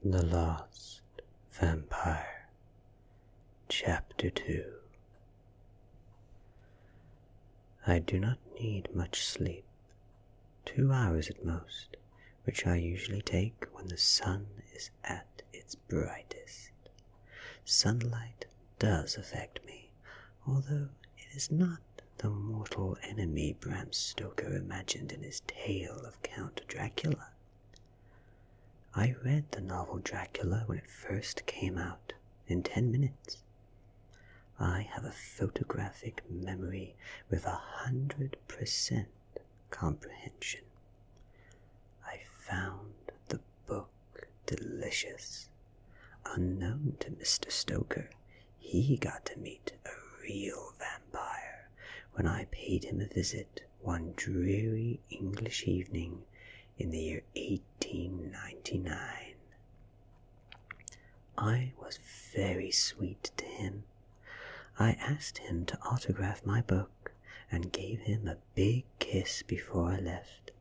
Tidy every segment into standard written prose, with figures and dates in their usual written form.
The Lost Vampire, Chapter 2. I do not need much sleep, 2 hours at most, which I usually take when the sun is at its brightest. Sunlight does affect me, although it is not the mortal enemy Bram Stoker imagined in his tale of Count Dracula. I read the novel Dracula when it first came out, in 10 minutes. I have a photographic memory with 100% comprehension. I found the book delicious. Unknown to Mr. Stoker, he got to meet a real vampire when I paid him a visit one dreary English evening in the year 1899. I was very sweet to him. I asked him to autograph my book and gave him a big kiss before I left.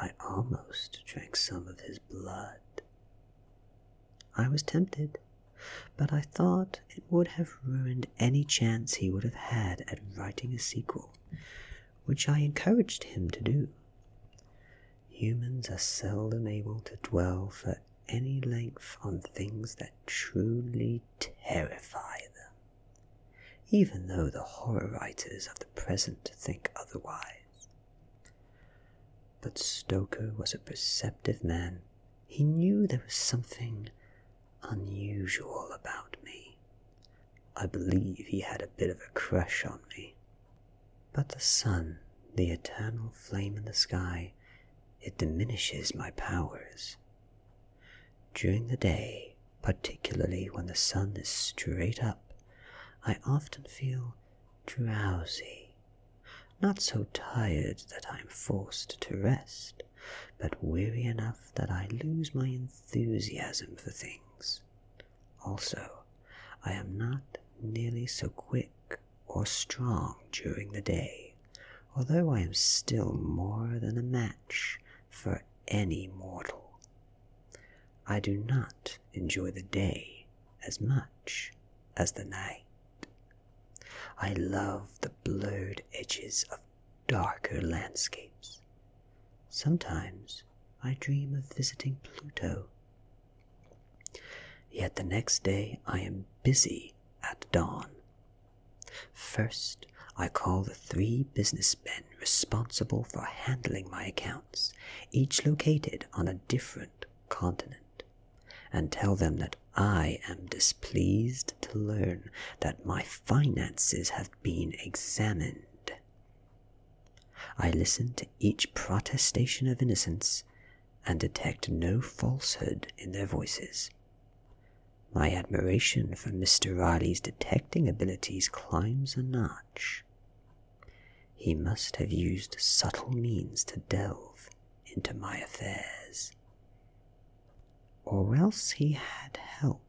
I almost drank some of his blood. I was tempted, but I thought it would have ruined any chance he would have had at writing a sequel, which I encouraged him to do. Humans are seldom able to dwell for any length on things that truly terrify them, even though the horror writers of the present think otherwise. But Stoker was a perceptive man. He knew there was something unusual about me. I believe he had a bit of a crush on me. But the sun, the eternal flame in the sky, it diminishes my powers. During the day, particularly when the sun is straight up, I often feel drowsy, not so tired that I am forced to rest, but weary enough that I lose my enthusiasm for things. Also, I am not nearly so quick or strong during the day, although I am still more than a match for any mortal. I do not enjoy the day as much as the night. I love the blurred edges of darker landscapes. Sometimes I dream of visiting Pluto. Yet the next day I am busy at dawn. First, I call the 3 businessmen responsible for handling my accounts, each located on a different continent, and tell them that I am displeased to learn that my finances have been examined. I listen to each protestation of innocence and detect no falsehood in their voices. My admiration for Mr. Riley's detecting abilities climbs a notch. He must have used subtle means to delve into my affairs. Or else he had help.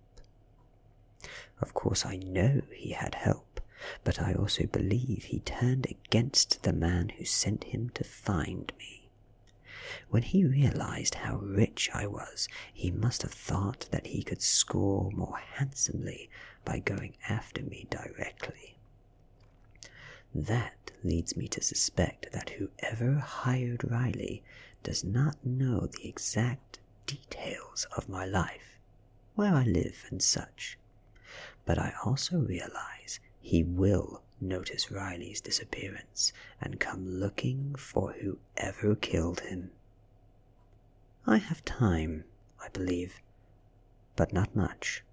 Of course I know he had help, but I also believe he turned against the man who sent him to find me. When he realized how rich I was, he must have thought that he could score more handsomely by going after me directly. That leads me to suspect that whoever hired Riley does not know the exact details of my life, where I live and such. But I also realize he will notice Riley's disappearance and come looking for whoever killed him. I have time, I believe, but not much.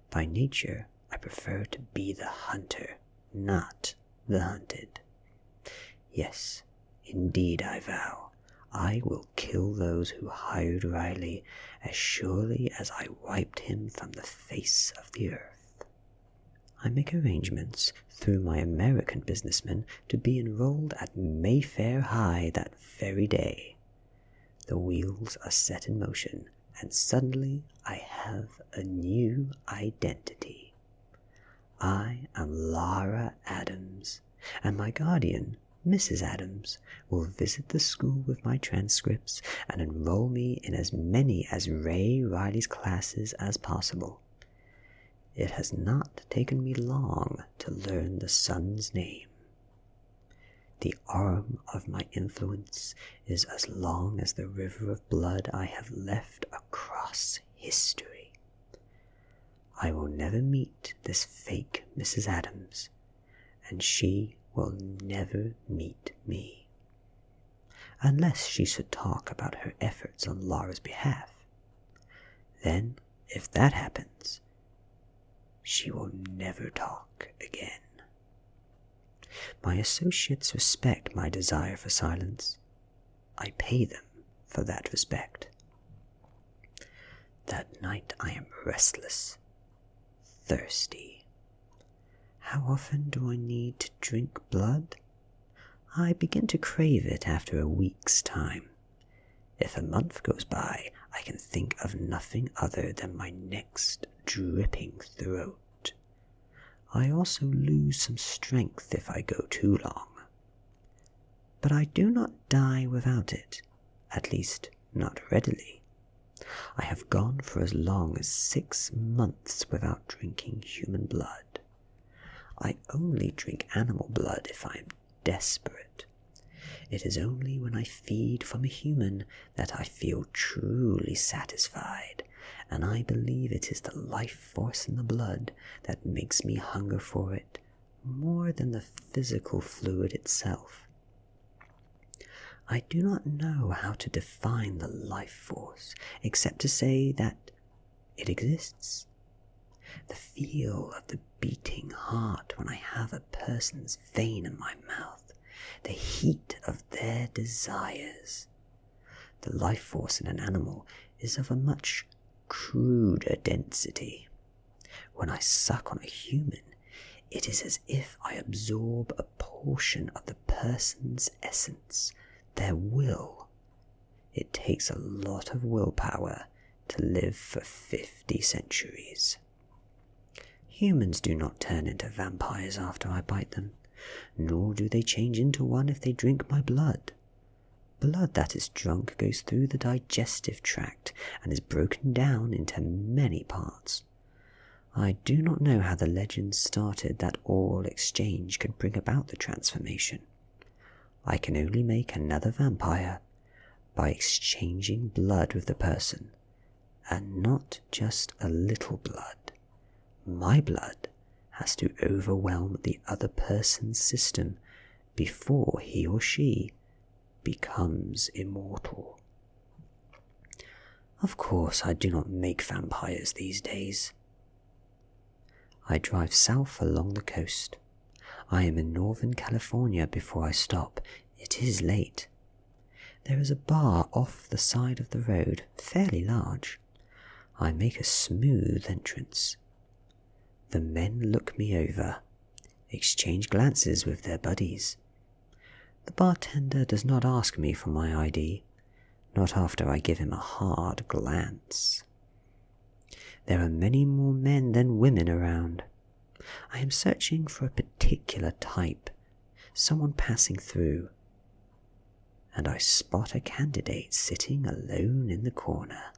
By nature, I prefer to be the hunter, not the hunted. Yes, indeed I vow, I will kill those who hired Riley as surely as I wiped him from the face of the earth. I make arrangements through my American businessmen to be enrolled at Mayfair High that very day. The wheels are set in motion, and suddenly I have a new identity. I am Lara Adams, and my guardian, Mrs. Adams will visit the school with my transcripts and enroll me in as many as Ray Riley's classes as possible. It has not taken me long to learn the son's name. The arm of my influence is as long as the river of blood I have left across history. I will never meet this fake Mrs. Adams, and she will never meet me, unless she should talk about her efforts on Laura's behalf. Then, if that happens, she will never talk again. My associates respect my desire for silence. I pay them for that respect. That night I am restless, thirsty. How often do I need to drink blood? I begin to crave it after a week's time. If a month goes by, I can think of nothing other than my next dripping throat. I also lose some strength if I go too long. But I do not die without it, at least not readily. I have gone for as long as 6 months without drinking human blood. I only drink animal blood if I am desperate. It is only when I feed from a human that I feel truly satisfied, and I believe it is the life force in the blood that makes me hunger for it more than the physical fluid itself. I do not know how to define the life force, except to say that it exists. The feel of the beating heart when I have a person's vein in my mouth, the heat of their desires. The life force in an animal is of a much cruder density. When I suck on a human, it is as if I absorb a portion of the person's essence, their will. It takes a lot of willpower to live for 50 centuries. Humans do not turn into vampires after I bite them, nor do they change into one if they drink my blood. Blood that is drunk goes through the digestive tract and is broken down into many parts. I do not know how the legend started that oral exchange could bring about the transformation. I can only make another vampire by exchanging blood with the person, and not just a little blood. My blood has to overwhelm the other person's system before he or she becomes immortal. Of course, I do not make vampires these days. I drive south along the coast. I am in Northern California before I stop. It is late. There is a bar off the side of the road, fairly large. I make a smooth entrance. The men look me over, exchange glances with their buddies. The bartender does not ask me for my ID, not after I give him a hard glance. There are many more men than women around. I am searching for a particular type, someone passing through, and I spot a candidate sitting alone in the corner.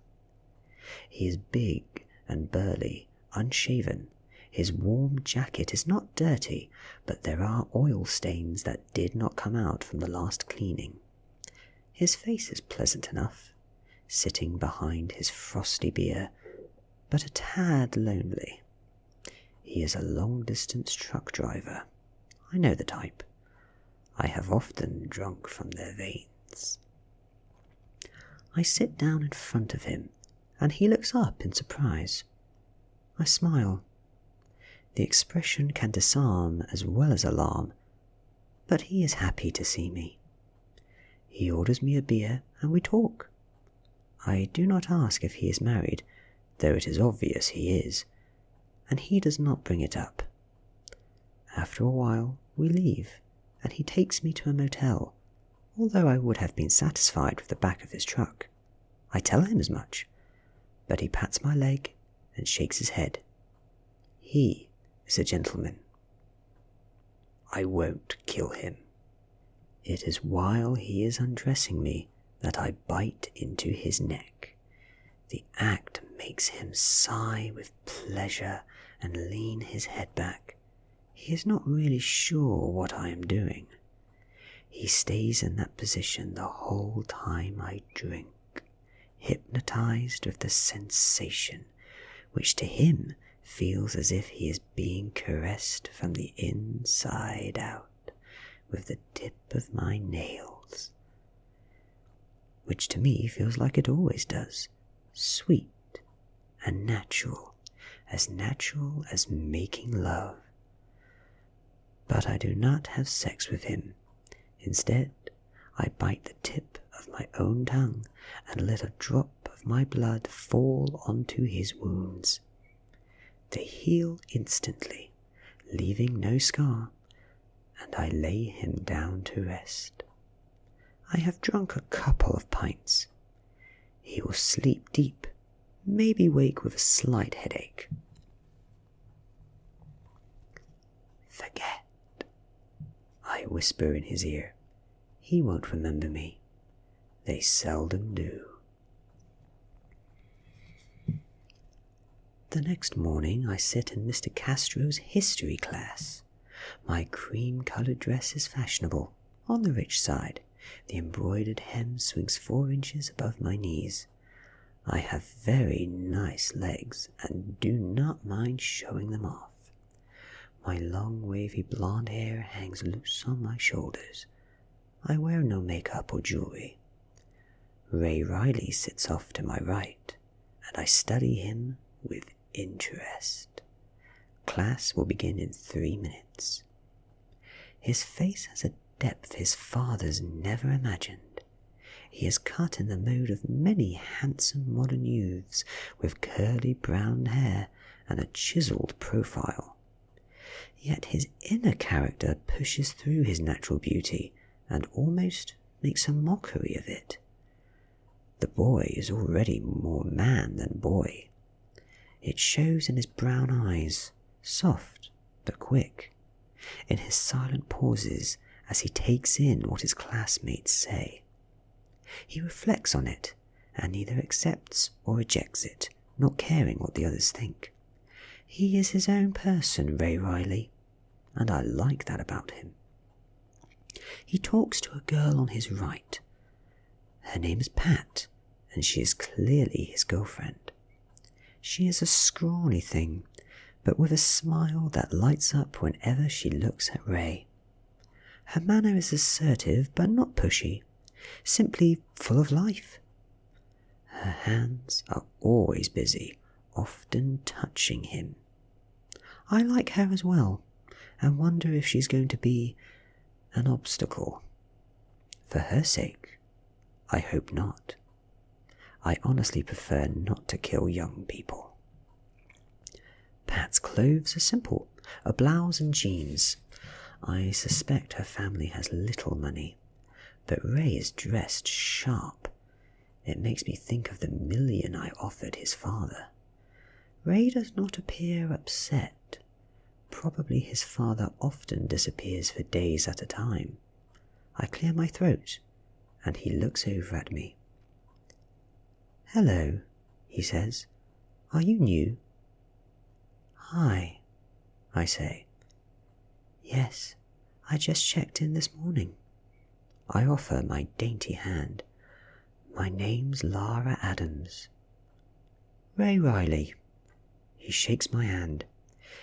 He is big and burly, unshaven. His warm jacket is not dirty, but there are oil stains that did not come out from the last cleaning. His face is pleasant enough, sitting behind his frosty beer, but a tad lonely. He is a long-distance truck driver. I know the type. I have often drunk from their veins. I sit down in front of him, and he looks up in surprise. I smile. The expression can disarm as well as alarm, but he is happy to see me. He orders me a beer, and we talk. I do not ask if he is married, though it is obvious he is, and he does not bring it up. After a while, we leave, and he takes me to a motel, although I would have been satisfied with the back of his truck. I tell him as much, but he pats my leg and shakes his head. He is a gentleman. I won't kill him. It is while he is undressing me that I bite into his neck. The act makes him sigh with pleasure and lean his head back. He is not really sure what I am doing. He stays in that position the whole time I drink, hypnotized with the sensation, which to him feels as if he is being caressed from the inside out with the tip of my nails, which to me feels like it always does, sweet and natural as making love. But I do not have sex with him. Instead, I bite the tip of my own tongue and let a drop of my blood fall onto his wounds. They heal instantly, leaving no scar, and I lay him down to rest. I have drunk a couple of pints. He will sleep deep, maybe wake with a slight headache. Forget, I whisper in his ear. He won't remember me. They seldom do. The next morning I sit in Mr. Castro's history class. My cream-coloured dress is fashionable, on the rich side. The embroidered hem swings 4 inches above my knees. I have very nice legs and do not mind showing them off. My long wavy blonde hair hangs loose on my shoulders. I wear no makeup or jewelry. Ray Riley sits off to my right, and I study him with interest. Class will begin in 3 minutes. His face has a depth his father's never imagined. He is cut in the mode of many handsome modern youths with curly brown hair and a chiselled profile. Yet his inner character pushes through his natural beauty and almost makes a mockery of it. The boy is already more man than boy. It shows in his brown eyes, soft but quick, in his silent pauses as he takes in what his classmates say. He reflects on it and neither accepts or rejects it, not caring what the others think. He is his own person, Ray Riley, and I like that about him. He talks to a girl on his right. Her name is Pat, and she is clearly his girlfriend. She is a scrawny thing, but with a smile that lights up whenever she looks at Ray. Her manner is assertive but not pushy, simply full of life. Her hands are always busy, often touching him. I like her as well, and wonder if she's going to be an obstacle. For her sake, I hope not. I honestly prefer not to kill young people. Pat's clothes are simple, a blouse and jeans. I suspect her family has little money, but Ray is dressed sharp. It makes me think of the $1 million I offered his father. Ray does not appear upset. Probably his father often disappears for days at a time. I clear my throat, and he looks over at me. "Hello," he says. "Are you new?" "Hi," I say. "Yes, I just checked in this morning." I offer my dainty hand. "My name's Lara Adams." "Ray Riley." He shakes my hand.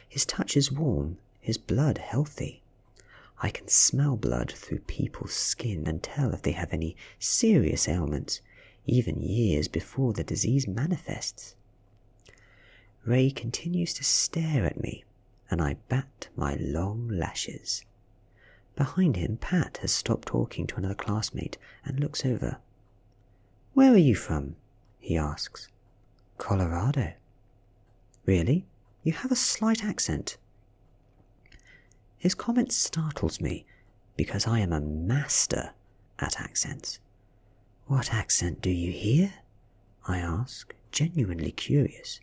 His touch is warm, his blood healthy. I can smell blood through people's skin and tell if they have any serious ailments, even years before the disease manifests. Ray continues to stare at me, and I bat my long lashes. Behind him, Pat has stopped talking to another classmate and looks over. "Where are you from?" he asks. "Colorado." "Really? You have a slight accent." His comment startles me, because I am a master at accents. "What accent do you hear?" I ask, genuinely curious.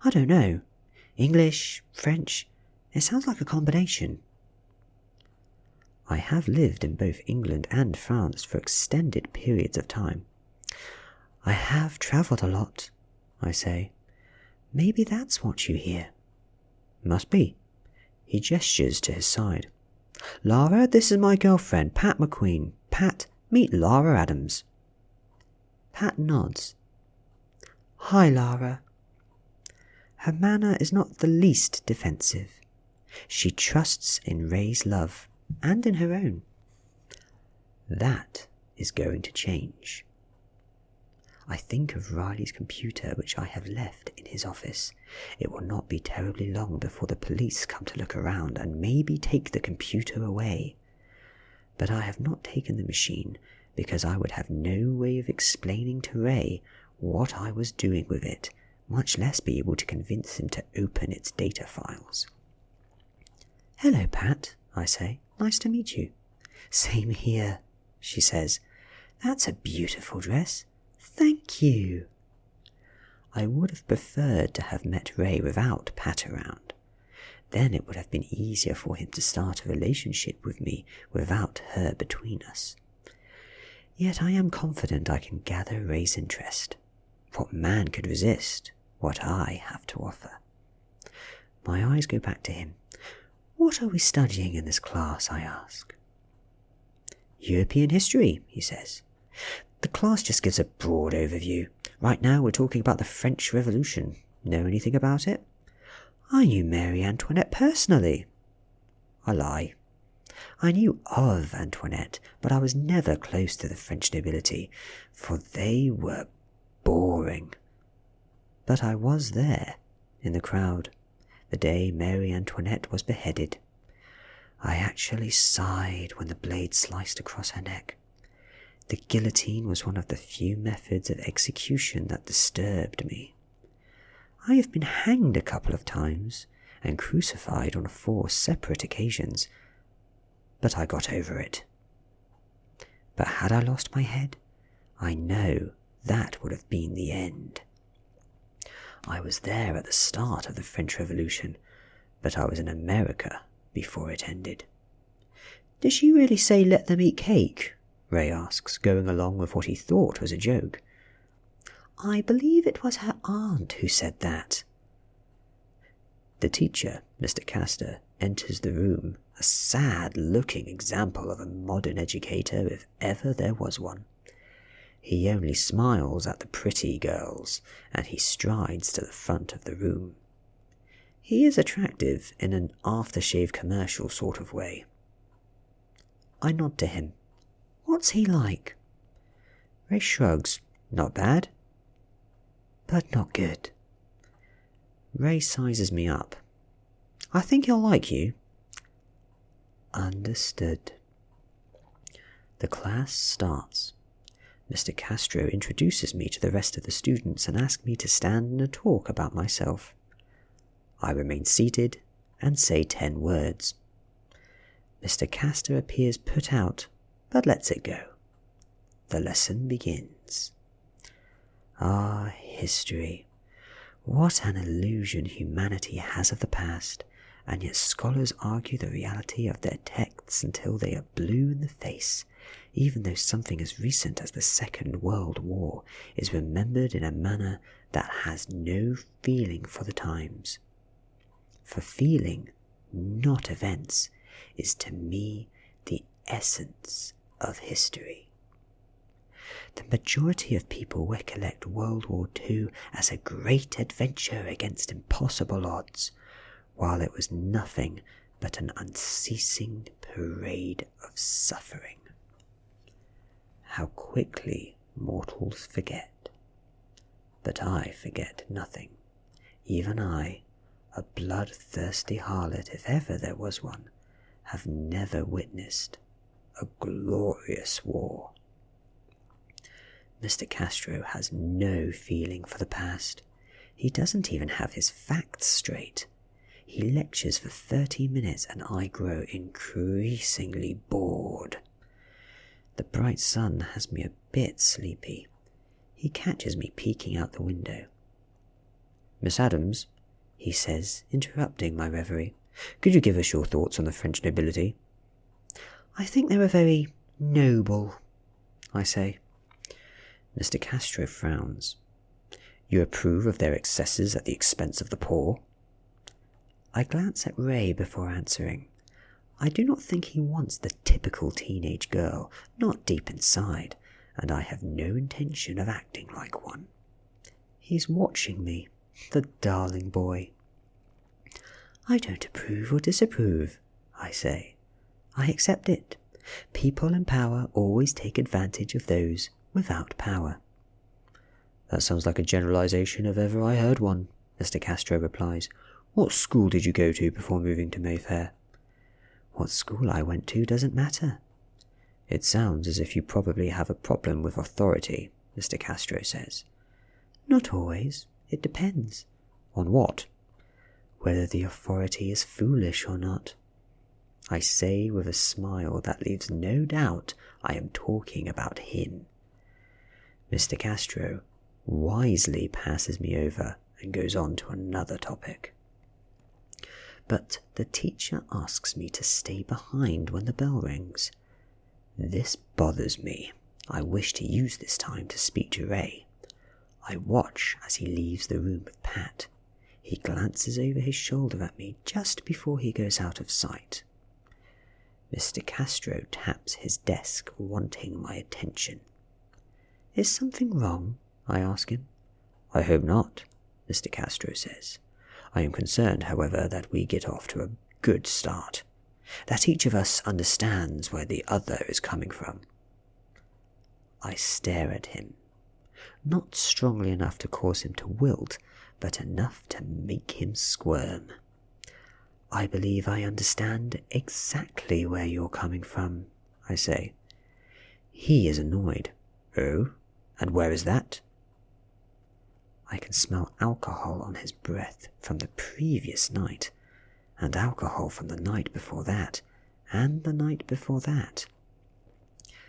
"I don't know. English, French, it sounds like a combination." I have lived in both England and France for extended periods of time. I have travelled a lot, I say. Maybe that's what you hear. Must be. He gestures to his side. Lara, this is my girlfriend, Pat McQueen. Pat, meet Lara Adams. Pat nods. Hi, Lara. Her manner is not the least defensive. She trusts in Ray's love, and in her own. That is going to change. I think of Riley's computer, which I have left in his office. It will not be terribly long before the police come to look around and maybe take the computer away. But I have not taken the machine because I would have no way of explaining to Ray what I was doing with it, much less be able to convince him to open its data files. Hello, Pat, I say. Nice to meet you. Same here, she says. That's a beautiful dress. Thank you. I would have preferred to have met Ray without Pat around. Then it would have been easier for him to start a relationship with me without her between us. Yet I am confident I can gather Ray's interest. What man could resist what I have to offer? My eyes go back to him. What are we studying in this class, I ask. European history, he says. The class just gives a broad overview. Right now we're talking about the French Revolution. Know anything about it? I knew Marie Antoinette personally. I lie. I knew of Antoinette, but I was never close to the French nobility, for they were boring. But I was there, in the crowd, the day Marie Antoinette was beheaded. I actually sighed when the blade sliced across her neck. The guillotine was one of the few methods of execution that disturbed me. I have been hanged a couple of times and crucified on 4 separate occasions, but I got over it. But had I lost my head, I know that would have been the end. I was there at the start of the French Revolution, but I was in America before it ended. Did she really say let them eat cake? Ray asks, going along with what he thought was a joke. I believe it was her aunt who said that. The teacher, Mr. Castor, enters the room, a sad-looking example of a modern educator if ever there was one. He only smiles at the pretty girls, and he strides to the front of the room. He is attractive in an aftershave commercial sort of way. I nod to him. What's he like? Ray shrugs. Not bad, but not good. Ray sizes me up. I think he'll like you. Understood. The class starts. Mr. Castro introduces me to the rest of the students and asks me to stand and talk about myself. I remain seated and say 10 words. Mr. Castor appears put out, but lets it go. The lesson begins. Ah, history. What an illusion humanity has of the past, and yet scholars argue the reality of their texts until they are blue in the face, even though something as recent as the Second World War is remembered in a manner that has no feeling for the times. For feeling, not events, is to me the essence of history. The majority of people recollect World War II as a great adventure against impossible odds, while it was nothing but an unceasing parade of suffering. How quickly mortals forget. But I forget nothing. Even I, a bloodthirsty harlot if ever there was one, have never witnessed a glorious war. Mr. Castro has no feeling for the past. He doesn't even have his facts straight. He lectures for 30 minutes and I grow increasingly bored. The bright sun has me a bit sleepy. He catches me peeking out the window. Miss Adams, he says, interrupting my reverie, could you give us your thoughts on the French nobility? I think they were very noble, I say. Mr. Castro frowns. You approve of their excesses at the expense of the poor? I glance at Ray before answering. I do not think he wants the typical teenage girl, not deep inside, and I have no intention of acting like one. He's watching me, the darling boy. I don't approve or disapprove, I say. I accept it. People in power always take advantage of those without power. That sounds like a generalization if ever I heard one, Mr. Castro replies. What school did you go to before moving to Mayfair? What school I went to doesn't matter. It sounds as if you probably have a problem with authority, Mr. Castro says. Not always. It depends. On what? Whether the authority is foolish or not. I say with a smile that leaves no doubt I am talking about him. Mr. Castro wisely passes me over and goes on to another topic. But the teacher asks me to stay behind when the bell rings. This bothers me. I wish to use this time to speak to Ray. I watch as he leaves the room with Pat. He glances over his shoulder at me just before he goes out of sight. Mr. Castro taps his desk, wanting my attention. Is something wrong? I ask him. I hope not, Mr. Castro says. I am concerned, however, that we get off to a good start, that each of us understands where the other is coming from. I stare at him, not strongly enough to cause him to wilt, but enough to make him squirm. I believe I understand exactly where you're coming from, I say. He is annoyed. Oh, and where is that? I can smell alcohol on his breath from the previous night, and alcohol from the night before that, and the night before that.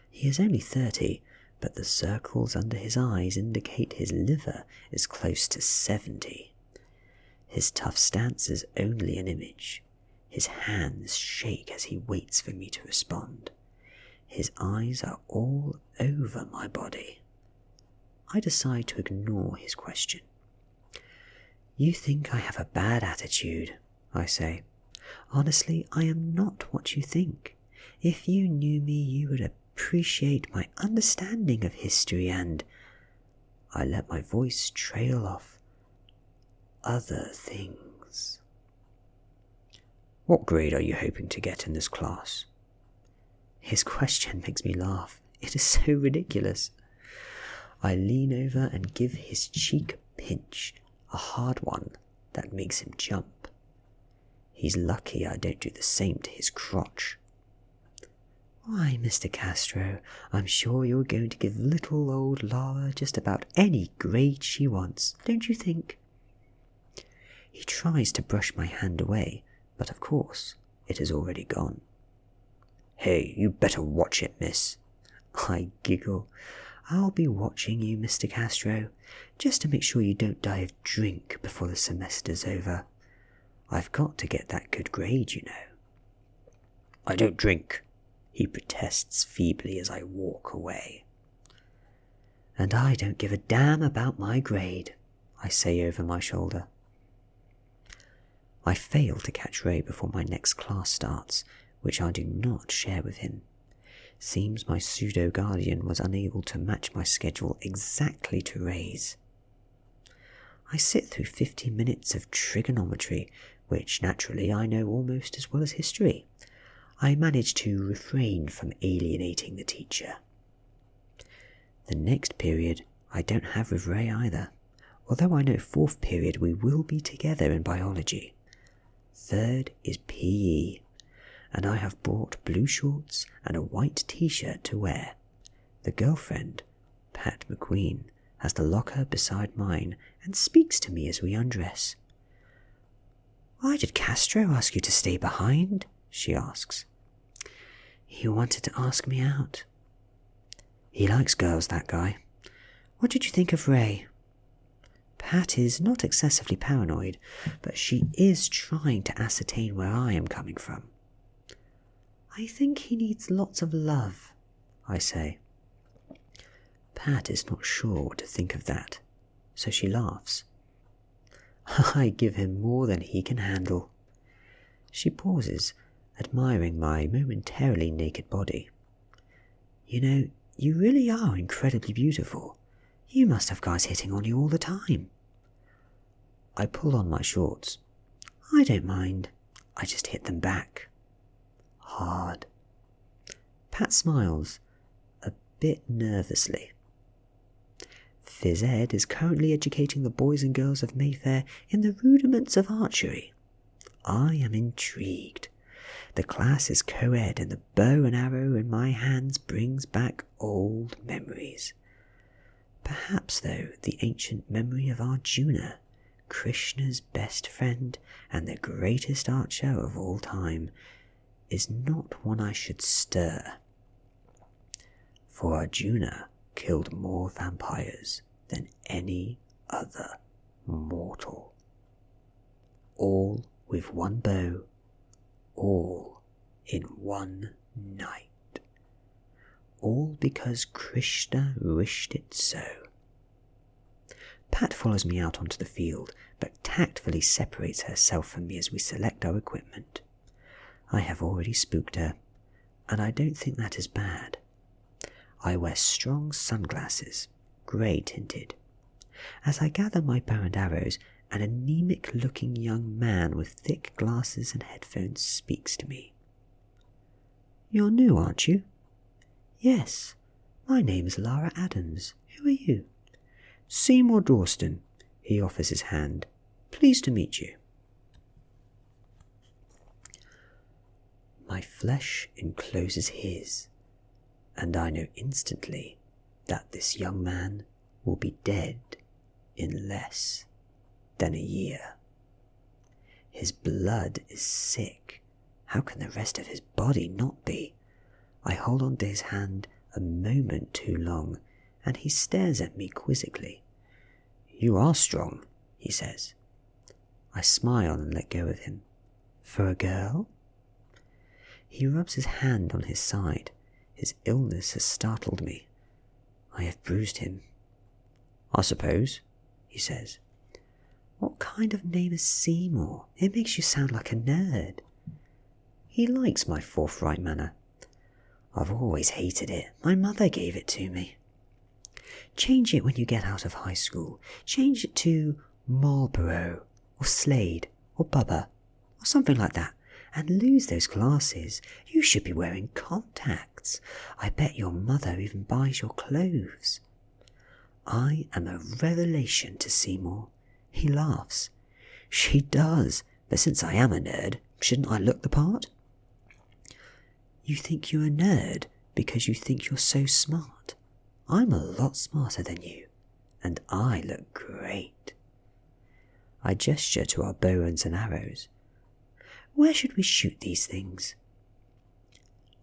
He is only 30, but the circles under his eyes indicate his liver is close to 70. His tough stance is only an image. His hands shake as he waits for me to respond. His eyes are all over my body. I decide to ignore his question. You think I have a bad attitude, I say. Honestly, I am not what you think. If you knew me, you would appreciate my understanding of history and... I let my voice trail off. Other things. What grade are you hoping to get in this class? His question makes me laugh. It is so ridiculous. I lean over and give his cheek a pinch, a hard one that makes him jump. He's lucky I don't do the same to his crotch. Why, Mr. Castro, I'm sure you're going to give little old Lara just about any grade she wants, don't you think? He tries to brush my hand away, but of course it is already gone. Hey, you better watch it, miss. I giggle. I'll be watching you, Mr. Castro, just to make sure you don't die of drink before the semester's over. I've got to get that good grade, you know. I don't drink, he protests feebly as I walk away. And I don't give a damn about my grade, I say over my shoulder. I fail to catch Ray before my next class starts, which I do not share with him. Seems my pseudo-guardian was unable to match my schedule exactly to Ray's. I sit through 50 minutes of trigonometry, which naturally I know almost as well as history. I manage to refrain from alienating the teacher. The next period I don't have with Ray either, although I know 4th period we will be together in biology. 3rd is PE, and I have bought blue shorts and a white t-shirt to wear. The girlfriend, Pat McQueen, has the locker beside mine and speaks to me as we undress. Why did Castro ask you to stay behind? She asks. He wanted to ask me out. He likes girls, that guy. What did you think of Ray? Pat is not excessively paranoid, but she is trying to ascertain where I am coming from. I think he needs lots of love, I say. Pat is not sure what to think of that, so she laughs. I give him more than he can handle. She pauses, admiring my momentarily naked body. You know, you really are incredibly beautiful. You must have guys hitting on you all the time. I pull on my shorts. I don't mind. I just hit them back. Hard. Pat smiles, a bit nervously. Phys Ed is currently educating the boys and girls of Mayfair in the rudiments of archery. I am intrigued. The class is co-ed and the bow and arrow in my hands brings back old memories. Perhaps, though, the ancient memory of Arjuna, Krishna's best friend and the greatest archer of all time, is not one I should stir. For Arjuna killed more vampires than any other mortal. All with one bow, all in one night. All because Krishna wished it so. Pat follows me out onto the field, but tactfully separates herself from me as we select our equipment. I have already spooked her, and I don't think that is bad. I wear strong sunglasses, grey-tinted. As I gather my bow and arrows, an anemic-looking young man with thick glasses and headphones speaks to me. You're new, aren't you? Yes, my name's Lara Adams. Who are you? Seymour Dawston. He offers his hand. Pleased to meet you. My flesh encloses his, and I know instantly that this young man will be dead in less than a year. His blood is sick. How can the rest of his body not be? I hold on to his hand a moment too long, and he stares at me quizzically. You are strong, he says. I smile and let go of him. For a girl? He rubs his hand on his side. His illness has startled me. I have bruised him. I suppose, he says. What kind of name is Seymour? It makes you sound like a nerd. He likes my forthright manner. I've always hated it. My mother gave it to me. Change it when you get out of high school. Change it to Marlborough, or Slade, or Bubba, or something like that, and lose those glasses. You should be wearing contacts. I bet your mother even buys your clothes. I am a revelation to Seymour. He laughs. She does, but since I am a nerd, shouldn't I look the part? You think you're a nerd because you think you're so smart. I'm a lot smarter than you, and I look great. I gesture to our bows and arrows. Where should we shoot these things?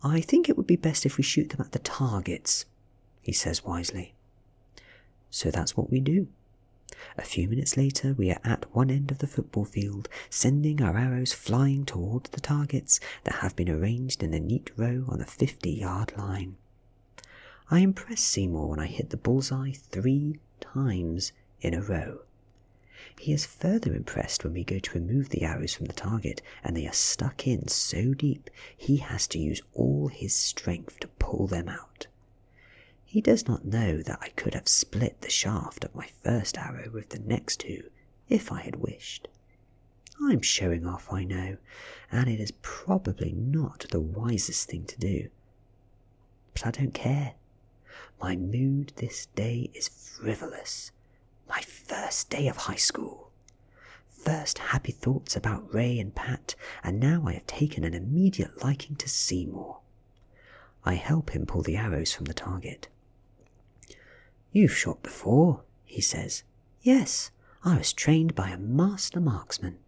I think it would be best if we shoot them at the targets, he says wisely. So that's what we do. A few minutes later we are at one end of the football field, sending our arrows flying towards the targets that have been arranged in a neat row on the 50-yard line. I impress Seymour when I hit the bullseye 3 times in a row. He is further impressed when we go to remove the arrows from the target and they are stuck in so deep he has to use all his strength to pull them out. He does not know that I could have split the shaft of my first arrow with the next 2 if I had wished. I'm showing off, I know, and it is probably not the wisest thing to do. But I don't care. My mood this day is frivolous. My first day of high school. First happy thoughts about Ray and Pat, and now I have taken an immediate liking to Seymour. I help him pull the arrows from the target. You've shot before, he says. Yes, I was trained by a master marksman.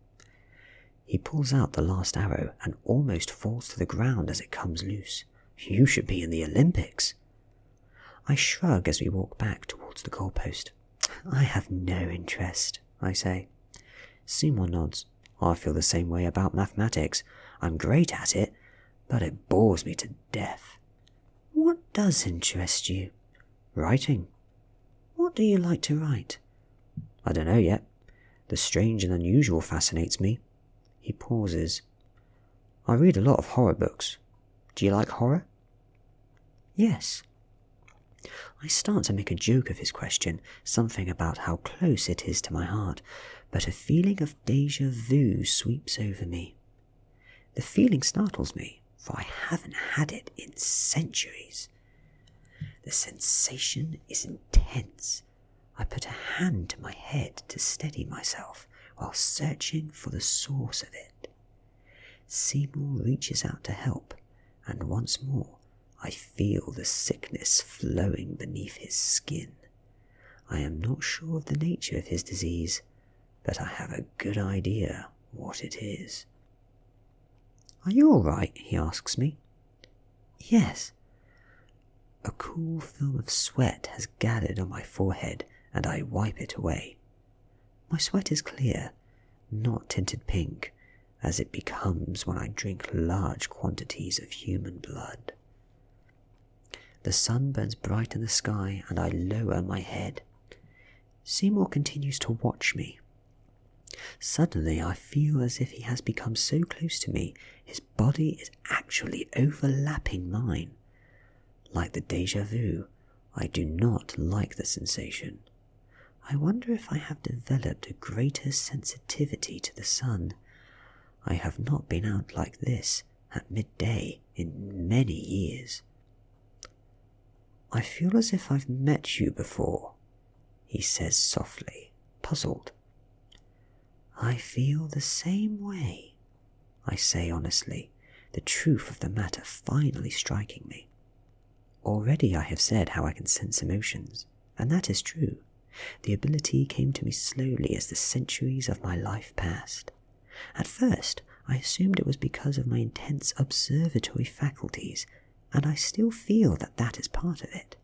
He pulls out the last arrow and almost falls to the ground as it comes loose. You should be in the Olympics. I shrug as we walk back towards the goalpost. I have no interest, I say. Seymour nods. I feel the same way about mathematics. I'm great at it, but it bores me to death. What does interest you? Writing. What do you like to write? I don't know yet. The strange and unusual fascinates me. He pauses. I read a lot of horror books. Do you like horror? Yes. I start to make a joke of his question, something about how close it is to my heart, but a feeling of déjà vu sweeps over me. The feeling startles me, for I haven't had it in centuries. The sensation is intense. I put a hand to my head to steady myself while searching for the source of it. Seymour reaches out to help, and once more I feel the sickness flowing beneath his skin. I am not sure of the nature of his disease, but I have a good idea what it is. Are you all right? He asks me. Yes. A cool film of sweat has gathered on my forehead, and I wipe it away. My sweat is clear, not tinted pink, as it becomes when I drink large quantities of human blood. The sun burns bright in the sky, and I lower my head. Seymour continues to watch me. Suddenly I feel as if he has become so close to me, his body is actually overlapping mine. Like the déjà vu, I do not like the sensation. I wonder if I have developed a greater sensitivity to the sun. I have not been out like this at midday in many years. I feel as if I've met you before, he says softly, puzzled. I feel the same way, I say honestly, the truth of the matter finally striking me. Already I have said how I can sense emotions, and that is true. The ability came to me slowly as the centuries of my life passed. At first, I assumed it was because of my intense observatory faculties, and I still feel that that is part of it.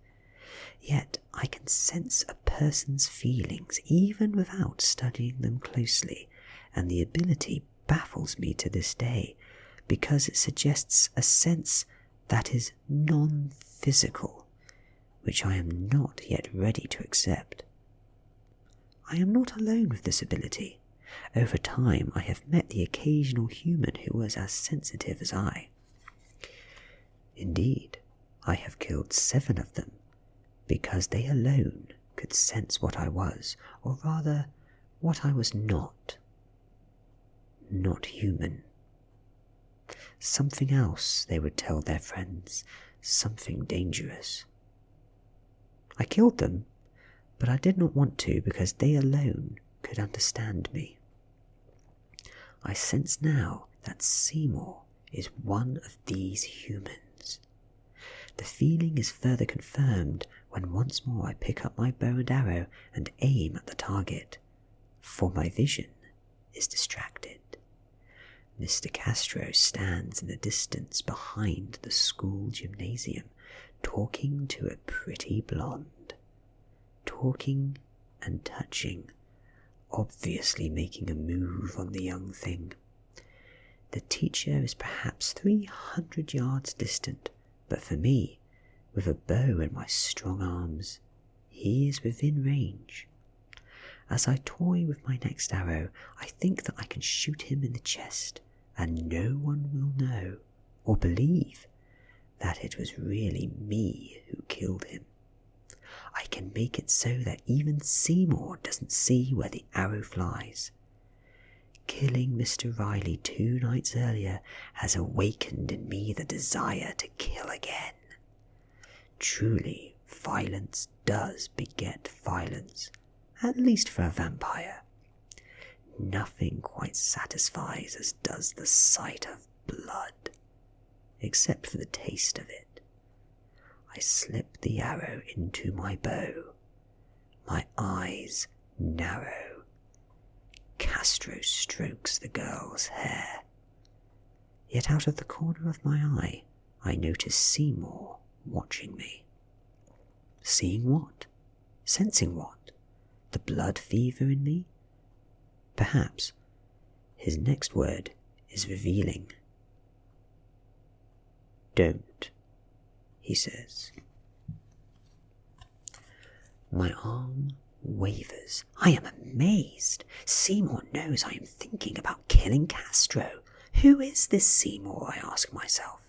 Yet I can sense a person's feelings even without studying them closely, and the ability baffles me to this day because it suggests a sense that is non-physical, which I am not yet ready to accept. I am not alone with this ability. Over time I have met the occasional human who was as sensitive as I. Indeed, I have killed 7 of them, because they alone could sense what I was, or rather, what I was not. Not human. Something else, they would tell their friends, something dangerous. I killed them, but I did not want to because they alone could understand me. I sense now that Seymour is one of these humans. The feeling is further confirmed when once more I pick up my bow and arrow and aim at the target, for my vision is distracted. Mr. Castro stands in the distance behind the school gymnasium, talking to a pretty blonde. Talking and touching, obviously making a move on the young thing. The teacher is perhaps 300 yards distant, but for me, with a bow in my strong arms, he is within range. As I toy with my next arrow, I think that I can shoot him in the chest, and no one will know or believe that it was really me who killed him. I can make it so that even Seymour doesn't see where the arrow flies. Killing Mr. Riley 2 nights earlier has awakened in me the desire to kill again. Truly, violence does beget violence, at least for a vampire. Nothing quite satisfies as does the sight of blood, except for the taste of it. I slip the arrow into my bow. My eyes narrow. Castro strokes the girl's hair. Yet out of the corner of my eye, I notice Seymour watching me. Seeing what? Sensing what? The blood fever in me? Perhaps. His next word is revealing. don't, he says. My arm wavers. I am amazed. Seymour knows I am thinking about killing Castro. Who is this Seymour, I ask myself.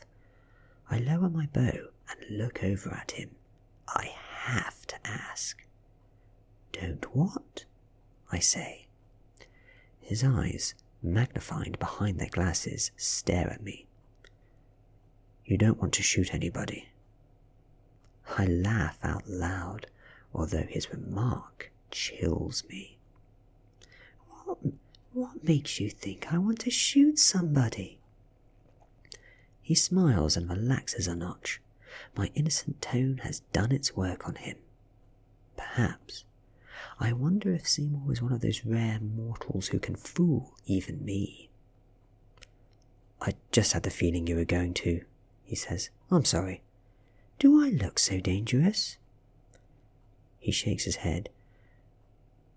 I lower my bow and look over at him. I have to ask. Don't what? I say. His eyes, magnified behind their glasses, stare at me. You don't want to shoot anybody. I laugh out loud, although his remark chills me. What makes you think I want to shoot somebody? He smiles and relaxes a notch. My innocent tone has done its work on him. Perhaps. I wonder if Seymour is one of those rare mortals who can fool even me. I just had the feeling you were going to, he says. I'm sorry. Do I look so dangerous? He shakes his head.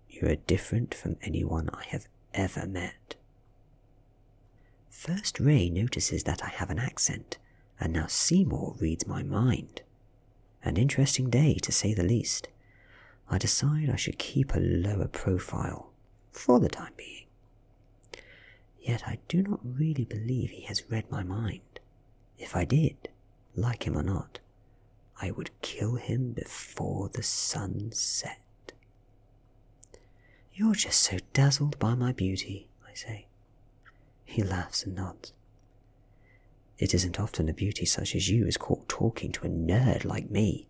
You are different from anyone I have ever met. First Ray notices that I have an accent, and now Seymour reads my mind. An interesting day, to say the least. I decide I should keep a lower profile, for the time being. Yet I do not really believe he has read my mind. If I did, like him or not, I would kill him before the sun set. You're just so dazzled by my beauty, I say. He laughs and nods. It isn't often a beauty such as you is caught talking to a nerd like me.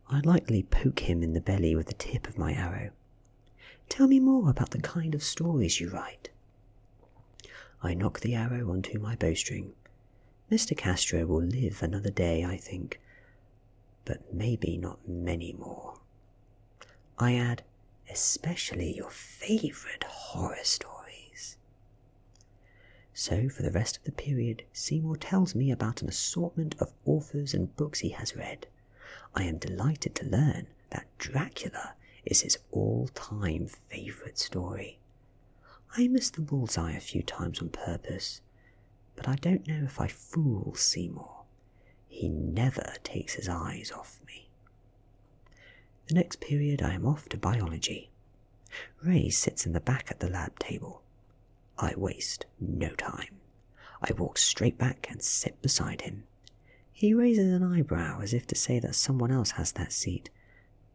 I lightly poke him in the belly with the tip of my arrow. Tell me more about the kind of stories you write. I knock the arrow onto my bowstring. Mr. Castro will live another day, I think, but maybe not many more. I add, especially your favourite horror stories. So, for the rest of the period, Seymour tells me about an assortment of authors and books he has read. I am delighted to learn that Dracula is his all-time favourite story. I missed the bullseye a few times on purpose, but I don't know if I fool Seymour. He never takes his eyes off me. The next period I am off to biology. Ray sits in the back at the lab table. I waste no time. I walk straight back and sit beside him. He raises an eyebrow as if to say that someone else has that seat,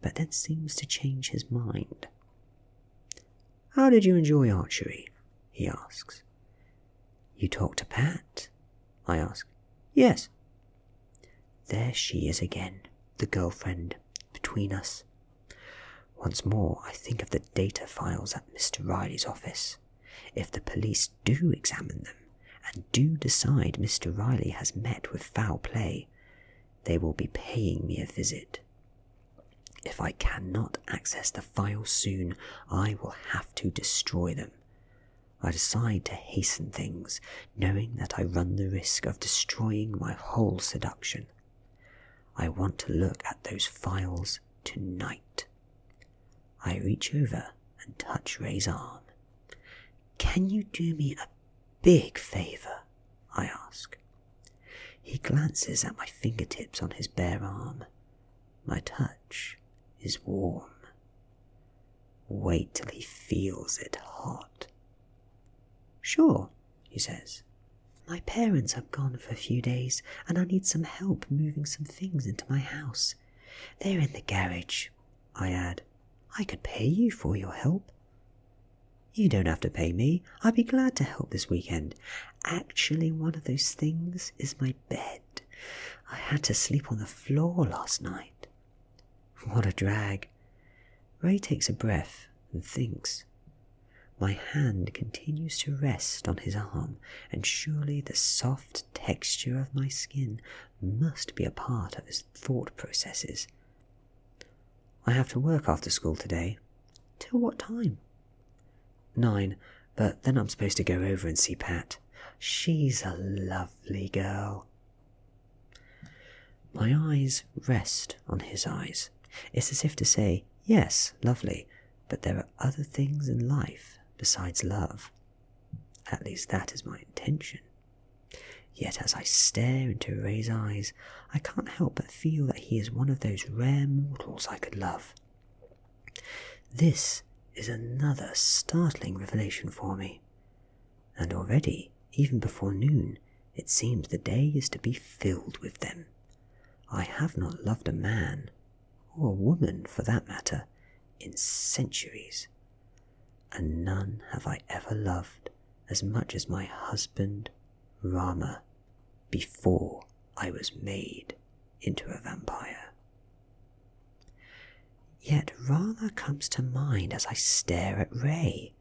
but then seems to change his mind. How did you enjoy archery? He asks. You talked to Pat? I ask. Yes. There she is again, the girlfriend between us. Once more I think of the data files at Mr. Riley's office. If the police do examine them, and do decide Mr. Riley has met with foul play, they will be paying me a visit. If I cannot access the files soon, I will have to destroy them. I decide to hasten things, knowing that I run the risk of destroying my whole seduction. I want to look at those files tonight. I reach over and touch Ray's arm. Can you do me a big favour? I ask. He glances at my fingertips on his bare arm. My touch is warm. Wait till he feels it hot. Sure, he says. My parents have gone for a few days, and I need some help moving some things into my house. They're in the garage, I add. I could pay you for your help. You don't have to pay me. I'd be glad to help this weekend. Actually, one of those things is my bed. I had to sleep on the floor last night. What a drag. Ray takes a breath and thinks. My hand continues to rest on his arm, and surely the soft texture of my skin must be a part of his thought processes. I have to work after school today. Till what time? 9, but then I'm supposed to go over and see Pat. She's a lovely girl. My eyes rest on his eyes. It's as if to say, yes, lovely, but there are other things in life besides love. At least that is my intention. Yet as I stare into Ray's eyes, I can't help but feel that he is one of those rare mortals I could love. This is another startling revelation for me, and already, even before noon, it seems the day is to be filled with them. I have not loved a man, or a woman for that matter, in centuries, and none have I ever loved as much as my husband, Rama, before I was made into a vampire. Yet Rama comes to mind as I stare at Ray,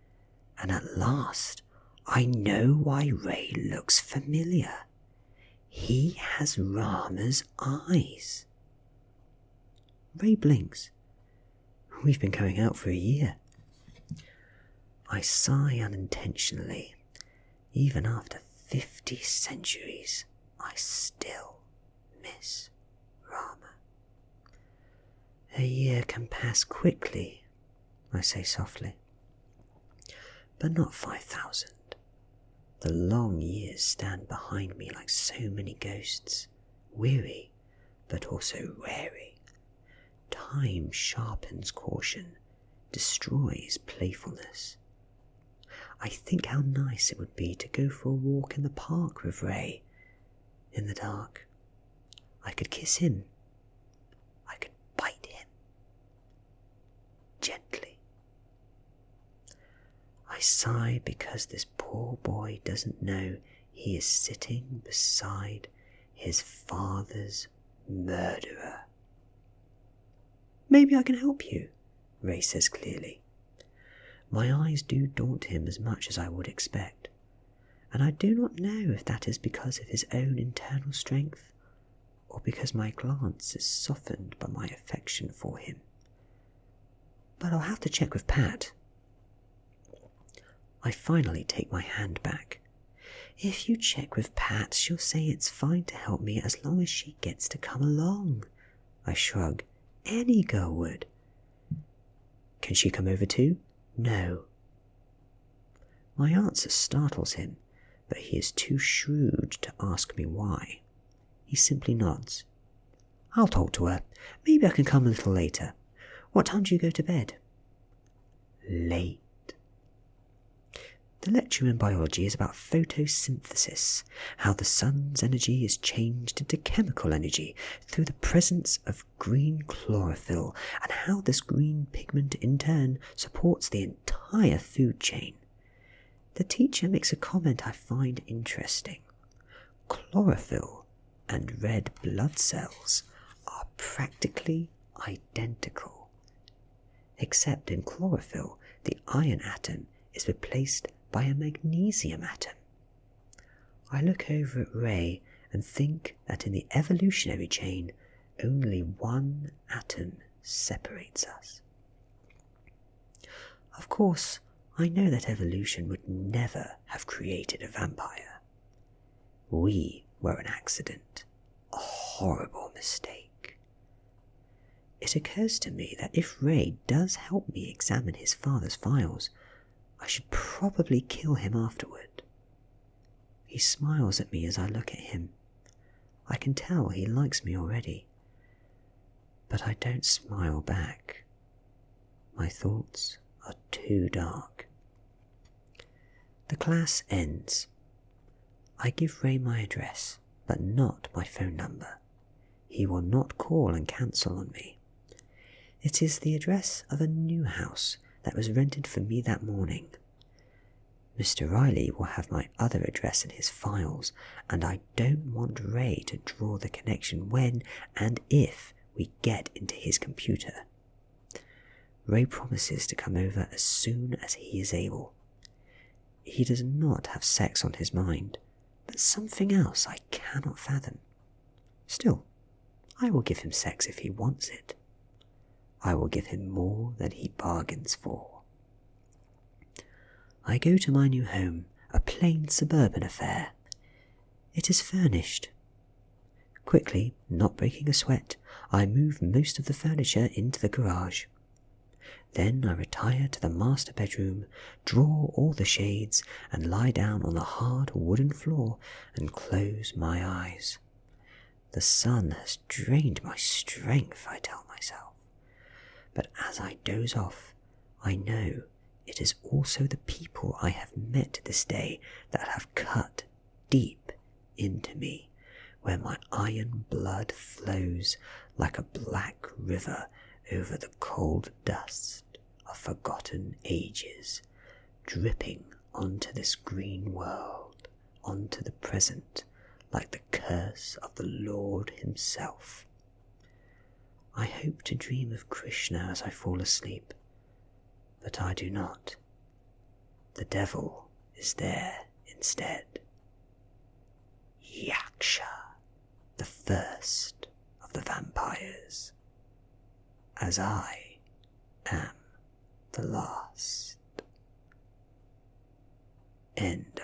and at last I know why Ray looks familiar. He has Rama's eyes. Ray blinks. We've been going out for a year. I sigh unintentionally. Even after 50 centuries, I still miss Rama. A year can pass quickly, I say softly, but not 5,000. The long years stand behind me like so many ghosts, weary but also wary. Time sharpens caution, destroys playfulness. I think how nice it would be to go for a walk in the park with Ray. In the dark, I could kiss him. I could bite him. Gently. I sigh because this poor boy doesn't know he is sitting beside his father's murderer. Maybe I can help you, Ray says clearly. My eyes do daunt him as much as I would expect, and I do not know if that is because of his own internal strength, or because my glance is softened by my affection for him. But I'll have to check with Pat. I finally take my hand back. If you check with Pat, she'll say it's fine to help me as long as she gets to come along. I shrug. Any girl would. Can she come over too? No. My answer startles him, but he is too shrewd to ask me why. He simply nods. I'll talk to her. Maybe I can come a little later. What time do you go to bed? Late. The lecture in biology is about photosynthesis, how the sun's energy is changed into chemical energy through the presence of green chlorophyll, and how this green pigment in turn supports the entire food chain. The teacher makes a comment I find interesting. Chlorophyll and red blood cells are practically identical, except in chlorophyll the iron atom is replaced by a magnesium atom. I look over at Ray and think that in the evolutionary chain only one atom separates us. Of course, I know that evolution would never have created a vampire. We were an accident, a horrible mistake. It occurs to me that if Ray does help me examine his father's files, I should probably kill him afterward. He smiles at me as I look at him. I can tell he likes me already. But I don't smile back. My thoughts are too dark. The class ends. I give Ray my address, but not my phone number. He will not call and cancel on me. It is the address of a new house that was rented for me that morning. Mr. Riley will have my other address in his files, and I don't want Ray to draw the connection when and if we get into his computer. Ray promises to come over as soon as he is able. He does not have sex on his mind, but something else I cannot fathom. Still, I will give him sex if he wants it. I will give him more than he bargains for. I go to my new home, a plain suburban affair. It is furnished. Quickly, not breaking a sweat, I move most of the furniture into the garage. Then I retire to the master bedroom, draw all the shades, and lie down on the hard wooden floor and close my eyes. The sun has drained my strength, I tell myself. But as I doze off, I know it is also the people I have met this day that have cut deep into me, where my iron blood flows like a black river over the cold dust of forgotten ages, dripping onto this green world, onto the present, like the curse of the Lord himself. I hope to dream of Krishna as I fall asleep, but I do not. The devil is there instead. Yaksha, the first of the vampires, as I am the last. End.